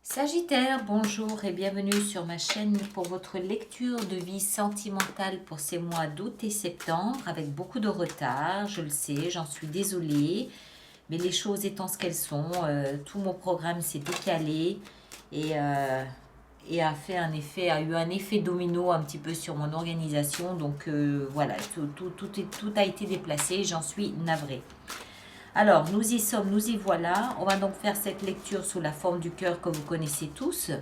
Sagittaire, bonjour et bienvenue sur ma chaîne pour votre lecture de vie sentimentale pour ces mois d'août et septembre avec beaucoup de retard, je le sais, j'en suis désolée, mais les choses étant ce qu'elles sont, tout mon programme s'est décalé et, a eu un effet domino un petit peu sur mon organisation, donc voilà, tout a été déplacé, j'en suis navrée. Alors, nous y sommes, nous y voilà. On va donc faire cette lecture sous la forme du cœur que vous connaissez tous,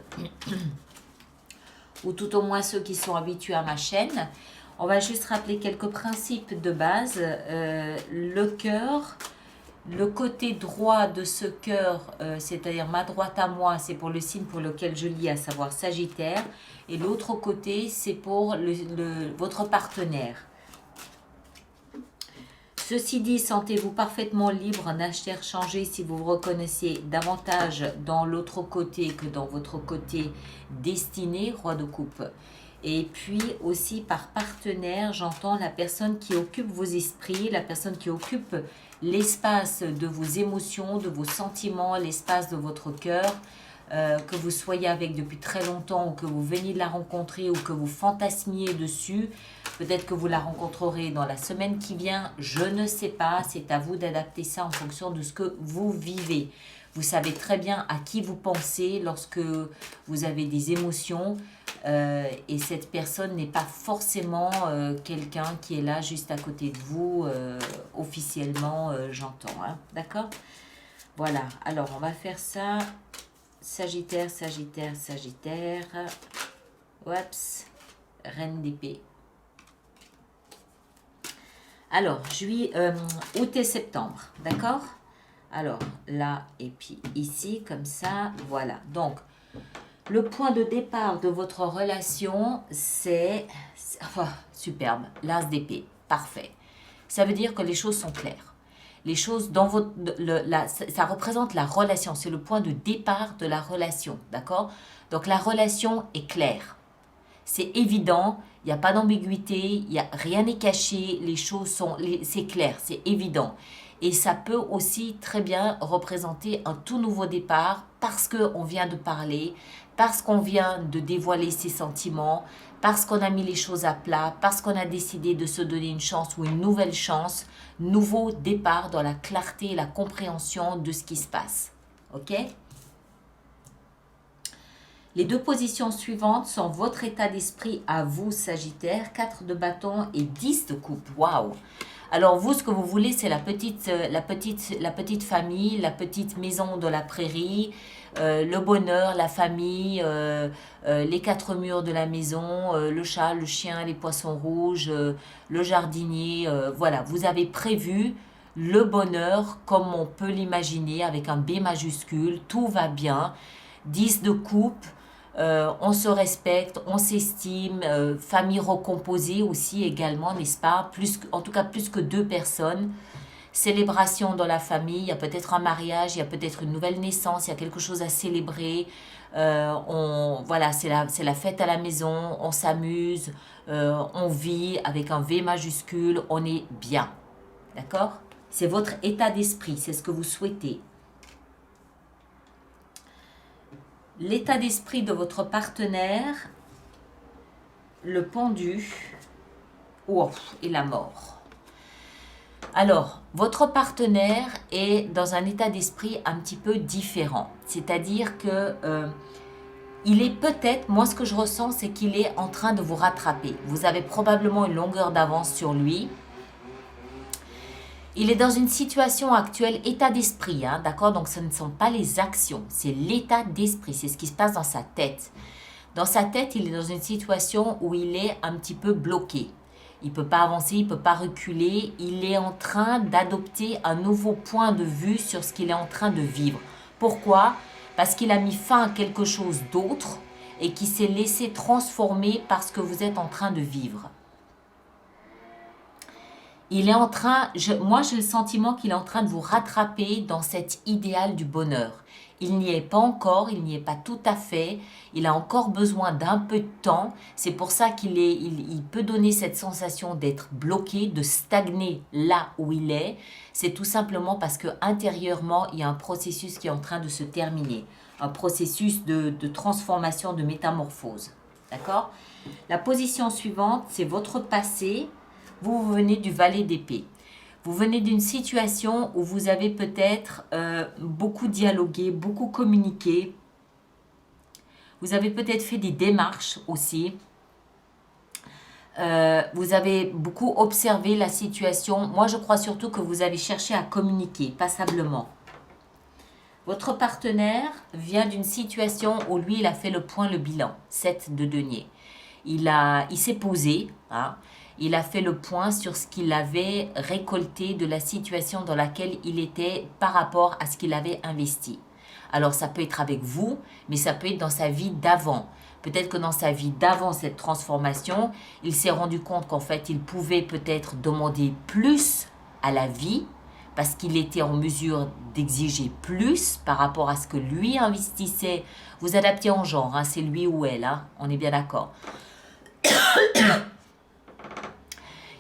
ou tout au moins ceux qui sont habitués à ma chaîne. On va juste rappeler quelques principes de base. Le cœur, le côté droit de ce cœur, c'est-à-dire ma droite à moi, c'est pour le signe pour lequel je lis, à savoir Sagittaire. Et l'autre côté, c'est pour votre partenaire. Ceci dit, sentez-vous parfaitement libre d'interchanger si vous vous reconnaissez davantage dans l'autre côté que dans votre côté destiné, roi de coupe. Et puis aussi par partenaire, j'entends la personne qui occupe vos esprits, la personne qui occupe l'espace de vos émotions, de vos sentiments, l'espace de votre cœur, que vous soyez avec depuis très longtemps ou que vous veniez de la rencontrer ou que vous fantasmiez dessus. Peut-être que vous la rencontrerez dans la semaine qui vient, je ne sais pas, c'est à vous d'adapter ça en fonction de ce que vous vivez. Vous savez très bien à qui vous pensez lorsque vous avez des émotions et cette personne n'est pas forcément quelqu'un qui est là juste à côté de vous, officiellement, j'entends. Hein, d'accord? Voilà, alors on va faire ça. Sagittaire, Sagittaire, Sagittaire. Oups, Reine d'épée. Alors, août et septembre, d'accord? Alors, là et puis ici, comme ça, voilà. Donc, le point de départ de votre relation, c'est... superbe, l'as d'épée, parfait. Ça veut dire que les choses sont claires. Les choses dans ça représente la relation, c'est le point de départ de la relation, d'accord? Donc, la relation est claire. C'est évident, il n'y a pas d'ambiguïté, rien n'est caché, les choses sont, c'est clair, c'est évident. Et ça peut aussi très bien représenter un tout nouveau départ parce qu'on vient de parler, parce qu'on vient de dévoiler ses sentiments, parce qu'on a mis les choses à plat, parce qu'on a décidé de se donner une chance ou une nouvelle chance, nouveau départ dans la clarté et la compréhension de ce qui se passe. Ok ? Les deux positions suivantes sont votre état d'esprit à vous, Sagittaire, 4 de bâton et 10 de coupe. Waouh! Alors vous, ce que vous voulez, c'est la petite famille, la petite maison de la prairie, le bonheur, la famille, les quatre murs de la maison, le chat, le chien, les poissons rouges, le jardinier. Voilà, vous avez prévu le bonheur comme on peut l'imaginer avec un B majuscule. Tout va bien. 10 de coupe. On se respecte, on s'estime, famille recomposée aussi également, n'est-ce pas? En tout cas, plus que deux personnes. Célébration dans la famille, il y a peut-être un mariage, il y a peut-être une nouvelle naissance, il y a quelque chose à célébrer. Voilà, c'est la fête à la maison, on s'amuse, on vit avec un V majuscule, on est bien. D'accord? C'est votre état d'esprit, c'est ce que vous souhaitez. L'état d'esprit de votre partenaire, le pendu et la mort. Alors, votre partenaire est dans un état d'esprit un petit peu différent. C'est-à-dire que il est peut-être, moi ce que je ressens, c'est qu'il est en train de vous rattraper. Vous avez probablement une longueur d'avance sur lui. Il est dans une situation actuelle, état d'esprit, hein, d'accord? Donc ce ne sont pas les actions, c'est l'état d'esprit, c'est ce qui se passe dans sa tête. Dans sa tête, il est dans une situation où il est un petit peu bloqué. Il ne peut pas avancer, il ne peut pas reculer. Il est en train d'adopter un nouveau point de vue sur ce qu'il est en train de vivre. Pourquoi? Parce qu'il a mis fin à quelque chose d'autre et qui s'est laissé transformer par ce que vous êtes en train de vivre. Il est en train, moi j'ai le sentiment qu'il est en train de vous rattraper dans cet idéal du bonheur. Il n'y est pas encore, il n'y est pas tout à fait, il a encore besoin d'un peu de temps. C'est pour ça il peut donner cette sensation d'être bloqué, de stagner là où il est. C'est tout simplement parce que intérieurement, il y a un processus qui est en train de se terminer. Un processus de transformation, de métamorphose. D'accord? La position suivante, c'est votre passé. Vous venez du valet d'épée. Vous venez d'une situation où vous avez peut-être beaucoup dialogué, beaucoup communiqué. Vous avez peut-être fait des démarches aussi. Vous avez beaucoup observé la situation. Moi, je crois surtout que vous avez cherché à communiquer passablement. Votre partenaire vient d'une situation où lui, il a fait le point, le bilan. 7 de denier. Il s'est posé, hein, il a fait le point sur ce qu'il avait récolté de la situation dans laquelle il était par rapport à ce qu'il avait investi. Alors ça peut être avec vous, mais ça peut être dans sa vie d'avant. Peut-être que dans sa vie d'avant cette transformation, il s'est rendu compte qu'en fait, il pouvait peut-être demander plus à la vie parce qu'il était en mesure d'exiger plus par rapport à ce que lui investissait. Vous adaptez en genre, hein, c'est lui ou elle, hein, on est bien d'accord.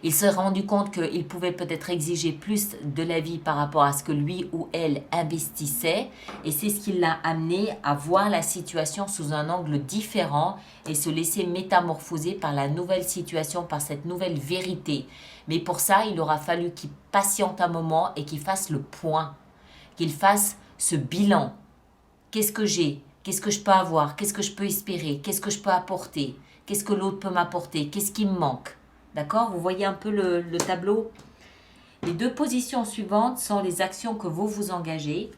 Il s'est rendu compte qu'il pouvait peut-être exiger plus de la vie par rapport à ce que lui ou elle investissait. Et c'est ce qui l'a amené à voir la situation sous un angle différent et se laisser métamorphoser par la nouvelle situation, par cette nouvelle vérité. Mais pour ça, il aura fallu qu'il patiente un moment et qu'il fasse le point, qu'il fasse ce bilan. Qu'est-ce que j'ai? Qu'est-ce que je peux avoir? Qu'est-ce que je peux espérer? Qu'est-ce que je peux apporter? Qu'est-ce que l'autre peut m'apporter? Qu'est-ce qui me manque? D'accord? Vous voyez un peu le tableau? Les deux positions suivantes sont les actions que vous vous engagez.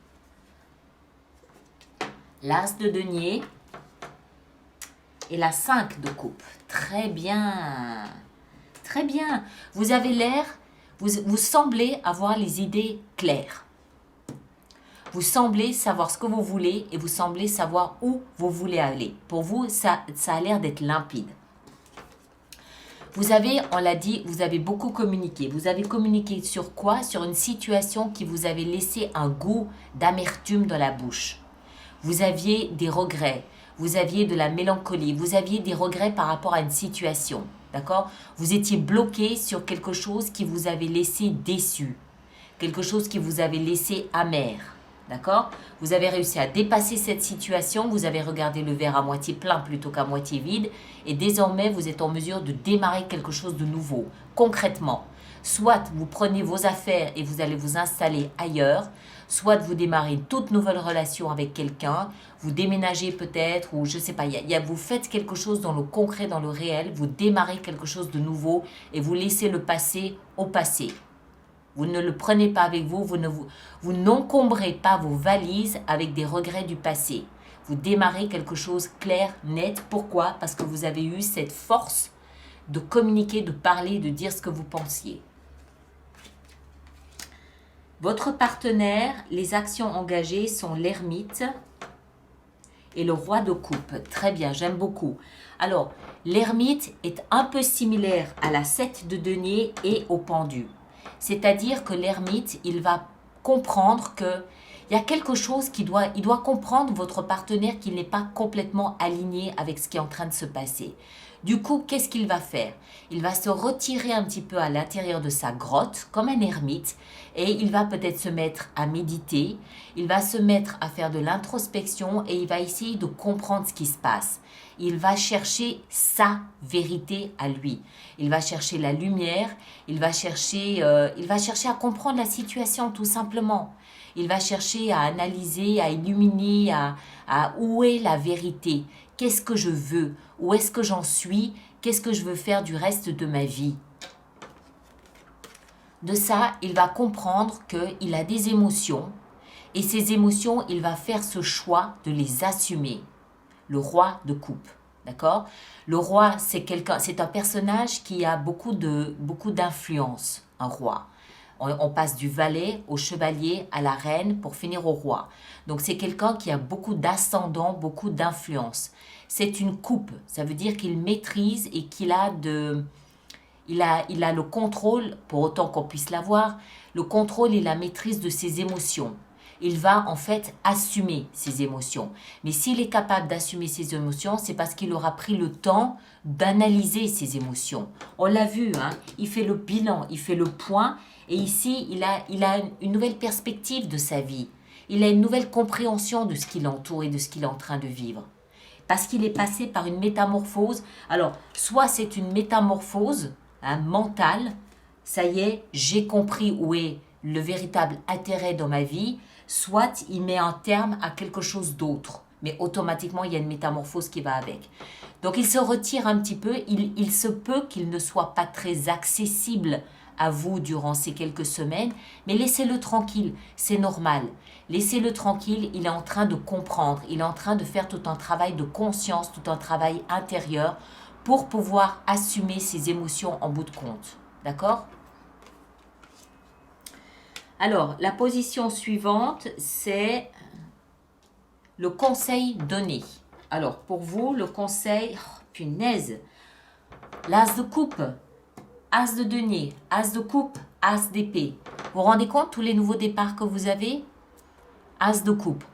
L'as de denier et la 5 de coupe. Très bien. Très bien. Vous avez l'air, vous semblez avoir les idées claires. Vous semblez savoir ce que vous voulez et vous semblez savoir où vous voulez aller. Pour vous, ça a l'air d'être limpide. Vous avez, on l'a dit, vous avez beaucoup communiqué. Vous avez communiqué sur quoi? Sur une situation qui vous avait laissé un goût d'amertume dans la bouche. Vous aviez des regrets, vous aviez de la mélancolie, vous aviez des regrets par rapport à une situation. D'accord? Vous étiez bloqué sur quelque chose qui vous avait laissé déçu, quelque chose qui vous avait laissé amer. D'accord? Vous avez réussi à dépasser cette situation, vous avez regardé le verre à moitié plein plutôt qu'à moitié vide et désormais vous êtes en mesure de démarrer quelque chose de nouveau, concrètement. Soit vous prenez vos affaires et vous allez vous installer ailleurs, soit vous démarrez une toute nouvelle relation avec quelqu'un, vous déménagez peut-être ou je ne sais pas, vous faites quelque chose dans le concret, dans le réel, vous démarrez quelque chose de nouveau et vous laissez le passé au passé. Vous ne le prenez pas avec vous, vous n'encombrez pas vos valises avec des regrets du passé. Vous démarrez quelque chose clair, net. Pourquoi? Parce que vous avez eu cette force de communiquer, de parler, de dire ce que vous pensiez. Votre partenaire, les actions engagées sont l'ermite et le roi de coupe. Très bien, j'aime beaucoup. Alors, l'ermite est un peu similaire à la 7 de denier et au pendu. C'est-à-dire que l'ermite, il va comprendre que il y a quelque chose il doit comprendre votre partenaire qu'il n'est pas complètement aligné avec ce qui est en train de se passer. Du coup, qu'est-ce qu'il va faire? Il va se retirer un petit peu à l'intérieur de sa grotte, comme un ermite, et il va peut-être se mettre à méditer, il va se mettre à faire de l'introspection et il va essayer de comprendre ce qui se passe. Il va chercher sa vérité à lui. Il va chercher la lumière, il va chercher à comprendre la situation tout simplement. Il va chercher à analyser, à illuminer, à où est la vérité. Qu'est-ce que je veux? Où est-ce que j'en suis? Qu'est-ce que je veux faire du reste de ma vie? De ça, il va comprendre qu'il a des émotions et ces émotions, il va faire ce choix de les assumer. Le roi de coupe, d'accord? Le roi, c'est un personnage qui a beaucoup d'influence, un roi. On passe du valet au chevalier à la reine pour finir au roi. Donc c'est quelqu'un qui a beaucoup d'ascendant, beaucoup d'influence. C'est une coupe, ça veut dire qu'il maîtrise et qu'il a Il a le contrôle, pour autant qu'on puisse l'avoir, le contrôle et la maîtrise de ses émotions. Il va en fait assumer ses émotions. Mais s'il est capable d'assumer ses émotions, c'est parce qu'il aura pris le temps d'analyser ses émotions. On l'a vu, hein, il fait le bilan, il fait le point. Et ici, il a une nouvelle perspective de sa vie. Il a une nouvelle compréhension de ce qui l'entoure et de ce qu'il est en train de vivre. Parce qu'il est passé par une métamorphose. Alors, soit c'est une métamorphose mentale, ça y est, j'ai compris où est le véritable intérêt dans ma vie, soit il met un terme à quelque chose d'autre. Mais automatiquement, il y a une métamorphose qui va avec. Donc, il se retire un petit peu. Il se peut qu'il ne soit pas très accessible à vous durant ces quelques semaines, mais laissez-le tranquille, c'est normal. Laissez-le tranquille, il est en train de comprendre, il est en train de faire tout un travail de conscience, tout un travail intérieur pour pouvoir assumer ses émotions en bout de compte. D'accord ? Alors, la position suivante, c'est le conseil donné. Alors, pour vous, le conseil, punaise, l'as de coupe, as de denier, as de coupe, as d'épée. Vous vous rendez compte tous les nouveaux départs que vous avez ? As de coupe.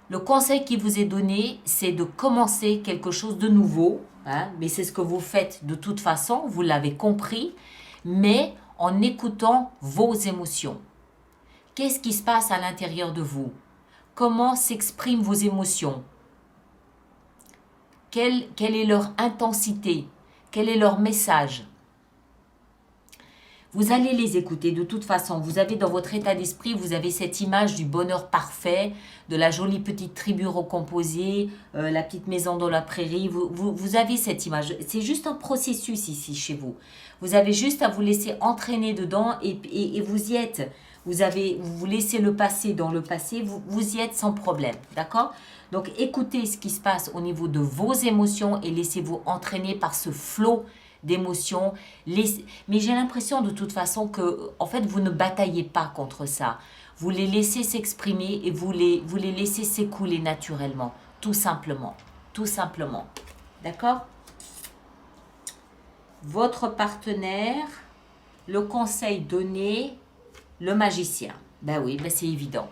Le conseil qui vous est donné, c'est de commencer quelque chose de nouveau, hein, mais c'est ce que vous faites de toute façon, vous l'avez compris, mais en écoutant vos émotions. Qu'est-ce qui se passe à l'intérieur de vous? Comment s'expriment vos émotions? Quelle est leur intensité? Quel est leur message? Vous allez les écouter de toute façon. Vous avez dans votre état d'esprit, vous avez cette image du bonheur parfait, de la jolie petite tribu recomposée, la petite maison dans la prairie. Vous avez cette image. C'est juste un processus ici chez vous. Vous avez juste à vous laisser entraîner dedans et vous y êtes. Vous laissez le passé dans le passé, vous y êtes sans problème. D'accord ? Donc écoutez ce qui se passe au niveau de vos émotions et laissez-vous entraîner par ce flot d'émotions. Mais j'ai l'impression de toute façon que en fait vous ne bataillez pas contre ça. Vous les laissez s'exprimer et vous les laissez s'écouler naturellement, tout simplement. Tout simplement. D'accord ? Votre partenaire, le conseil donné, le magicien. Ben oui, ben c'est évident.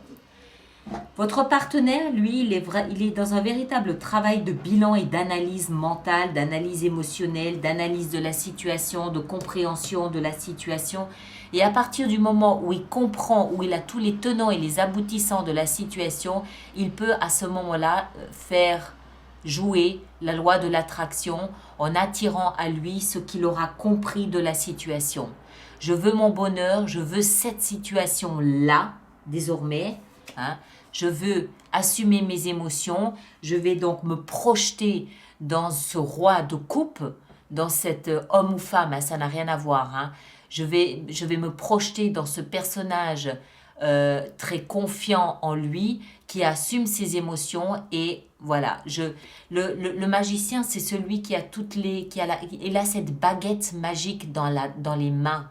Votre partenaire, lui, il est dans un véritable travail de bilan et d'analyse mentale, d'analyse émotionnelle, d'analyse de la situation, de compréhension de la situation. Et à partir du moment où il comprend, où il a tous les tenants et les aboutissants de la situation, il peut à ce moment-là faire jouer la loi de l'attraction en attirant à lui ce qu'il aura compris de la situation. Je veux mon bonheur, je veux cette situation-là, désormais, hein. Je veux assumer mes émotions, je vais donc me projeter dans ce roi de coupe, dans cet homme ou femme, hein, ça n'a rien à voir. Hein. Je vais me projeter dans ce personnage très confiant en lui, qui assume ses émotions et voilà. Le magicien, c'est celui qui a il a cette baguette magique dans les mains.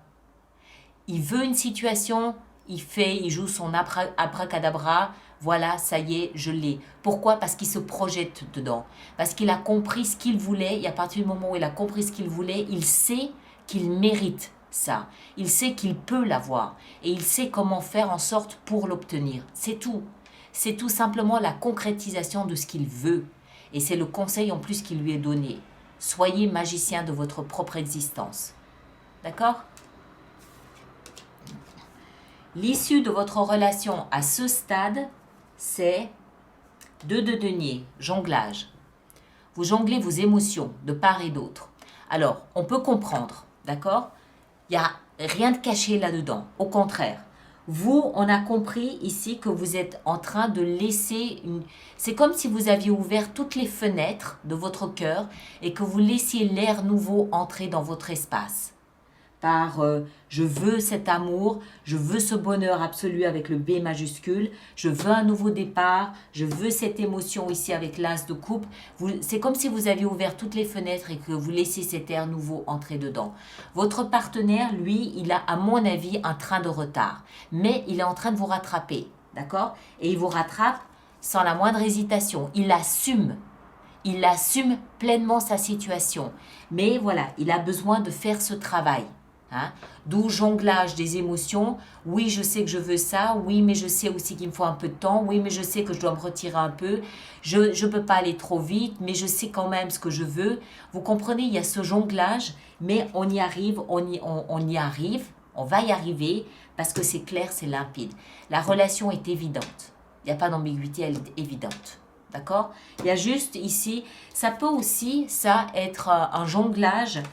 Il veut une situation, il joue son abracadabra, voilà, ça y est, je l'ai. Pourquoi ? Parce qu'il se projette dedans. Parce qu'il a compris ce qu'il voulait, et à partir du moment où il a compris ce qu'il voulait, il sait qu'il mérite ça. Il sait qu'il peut l'avoir. Et il sait comment faire en sorte pour l'obtenir. C'est tout. C'est tout simplement la concrétisation de ce qu'il veut. Et c'est le conseil en plus qui lui est donné. Soyez magicien de votre propre existence. D'accord ? L'issue de votre relation à ce stade, c'est 2 de denier, jonglage. Vous jonglez vos émotions de part et d'autre. Alors, on peut comprendre, d'accord ? Il n'y a rien de caché là-dedans. Au contraire, vous, on a compris ici que vous êtes en train de laisser une... C'est comme si vous aviez ouvert toutes les fenêtres de votre cœur et que vous laissiez l'air nouveau entrer dans votre espace. Par je veux cet amour, je veux ce bonheur absolu avec le B majuscule, je veux un nouveau départ, je veux cette émotion ici avec l'as de coupe. C'est comme si vous aviez ouvert toutes les fenêtres et que vous laissiez cet air nouveau entrer dedans. Votre partenaire, lui, il a à mon avis un train de retard, mais il est en train de vous rattraper, d'accord ? Et il vous rattrape sans la moindre hésitation, il assume. il assume pleinement sa situation. Mais voilà, il a besoin de faire ce travail. Hein? D'où jonglage des émotions. Oui, je sais que je veux ça. Oui, mais je sais aussi qu'il me faut un peu de temps. Oui, mais je sais que je dois me retirer un peu. Je ne peux pas aller trop vite, mais je sais quand même ce que je veux. Vous comprenez, il y a ce jonglage, mais on y arrive, on y arrive, on va y arriver parce que c'est clair, c'est limpide. La relation est évidente. Il n'y a pas d'ambiguïté, elle est évidente. D'accord? Il y a juste ici, ça peut aussi, ça, être un jonglage,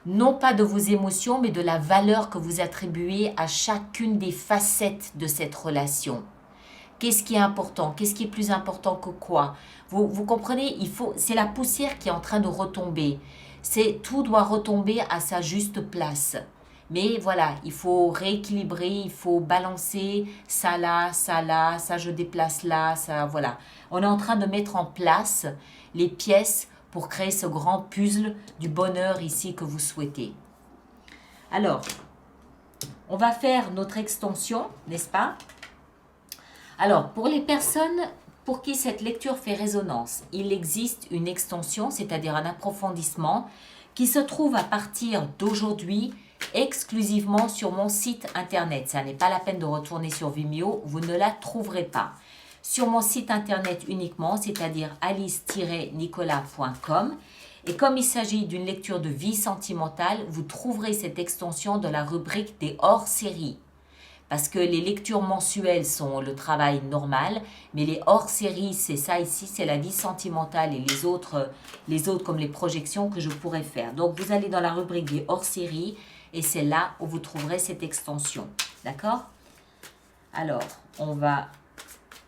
non pas de vos émotions, mais de la valeur que vous attribuez à chacune des facettes de cette relation. Qu'est-ce qui est important? Qu'est-ce qui est plus important que quoi? Vous comprenez, c'est la poussière qui est en train de retomber. Tout doit retomber à sa juste place. Mais voilà, il faut rééquilibrer, il faut balancer ça, ça je déplace là, ça, voilà. On est en train de mettre en place les pièces pour créer ce grand puzzle du bonheur ici que vous souhaitez. Alors, on va faire notre extension, n'est-ce pas? Alors, pour les personnes pour qui cette lecture fait résonance, il existe une extension, c'est-à-dire un approfondissement, qui se trouve à partir d'aujourd'hui exclusivement sur mon site internet. Ça n'est pas la peine de retourner sur Vimeo, vous ne la trouverez pas. Sur mon site internet uniquement, c'est-à-dire alice-nicolas.com. Et comme il s'agit d'une lecture de vie sentimentale, vous trouverez cette extension dans la rubrique des hors-séries. Parce que les lectures mensuelles sont le travail normal, mais les hors-séries, c'est ça ici, c'est la vie sentimentale et les autres comme les projections que je pourrais faire. Donc, vous allez dans la rubrique des hors-séries et c'est là où vous trouverez cette extension. D'accord? Alors, on va...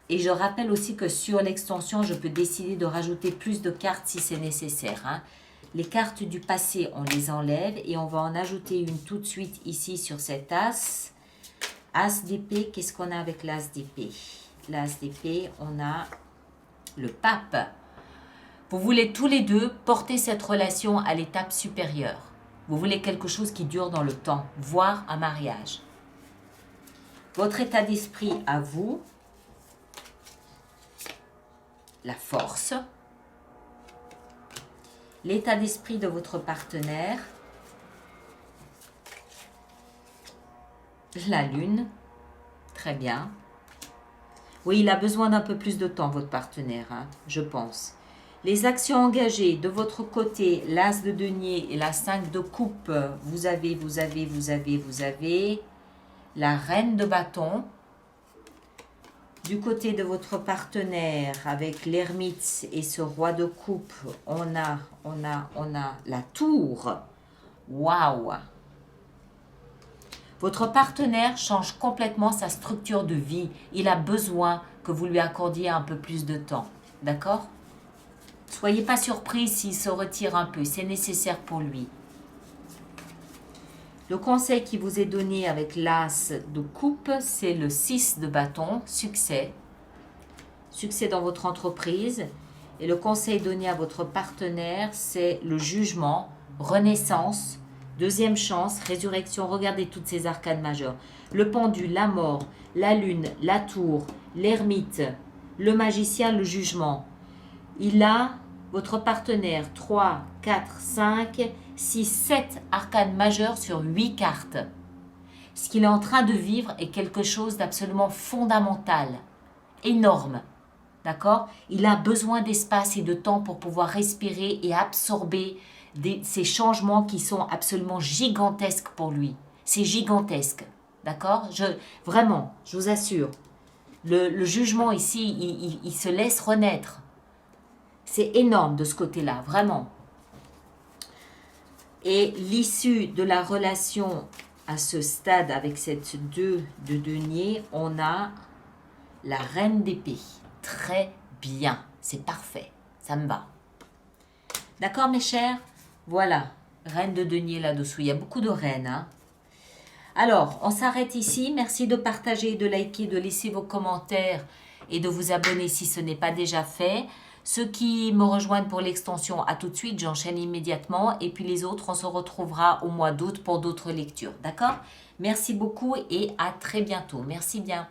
Et je rappelle aussi que sur l'extension, je peux décider de rajouter plus de cartes si c'est nécessaire. Hein. Les cartes du passé, on les enlève et on va en ajouter une tout de suite ici sur cet as. As d'épée, qu'est-ce qu'on a avec l'as d'épée? L'as d'épée, on a le pape. Vous voulez tous les deux porter cette relation à l'étape supérieure. Vous voulez quelque chose qui dure dans le temps, voire un mariage. Votre état d'esprit à vous, la force, l'état d'esprit de votre partenaire, la lune, très bien. Oui, il a besoin d'un peu plus de temps, votre partenaire, hein, je pense. Les actions engagées de votre côté, l'as de denier et la 5 de coupe, vous avez la reine de bâton. Du côté de votre partenaire, avec l'ermite et ce roi de coupe, on a la tour. Waouh! Votre partenaire change complètement sa structure de vie. Il a besoin que vous lui accordiez un peu plus de temps. D'accord? Soyez pas surpris s'il se retire un peu. C'est nécessaire pour lui. Le conseil qui vous est donné avec l'as de coupe, c'est le 6 de bâton, succès. Succès dans votre entreprise. Et le conseil donné à votre partenaire, c'est le jugement, renaissance, deuxième chance, résurrection. Regardez toutes ces arcanes majeures. Le pendule, la mort, la lune, la tour, l'ermite, le magicien, le jugement. Il a, votre partenaire, 3, 4, 5, 6, 7 arcanes majeures sur 8 cartes. Ce qu'il est en train de vivre est quelque chose d'absolument fondamental, énorme. D'accord? Il a besoin d'espace et de temps pour pouvoir respirer et absorber ces changements qui sont absolument gigantesques pour lui. C'est gigantesque. D'accord? Vraiment, je vous assure. Le jugement ici, il se laisse renaître. C'est énorme de ce côté-là, vraiment. Et l'issue de la relation à ce stade avec cette 2 de denier, on a la reine d'épée. Très bien, c'est parfait, ça me va. D'accord mes chers? Voilà, reine de denier là-dessous, il y a beaucoup de reines. Hein? Alors, on s'arrête ici. Merci de partager, de liker, de laisser vos commentaires et de vous abonner si ce n'est pas déjà fait. Ceux qui me rejoignent pour l'extension, à tout de suite, j'enchaîne immédiatement. Et puis les autres, on se retrouvera au mois d'août pour d'autres lectures. D'accord? Merci beaucoup et à très bientôt. Merci bien.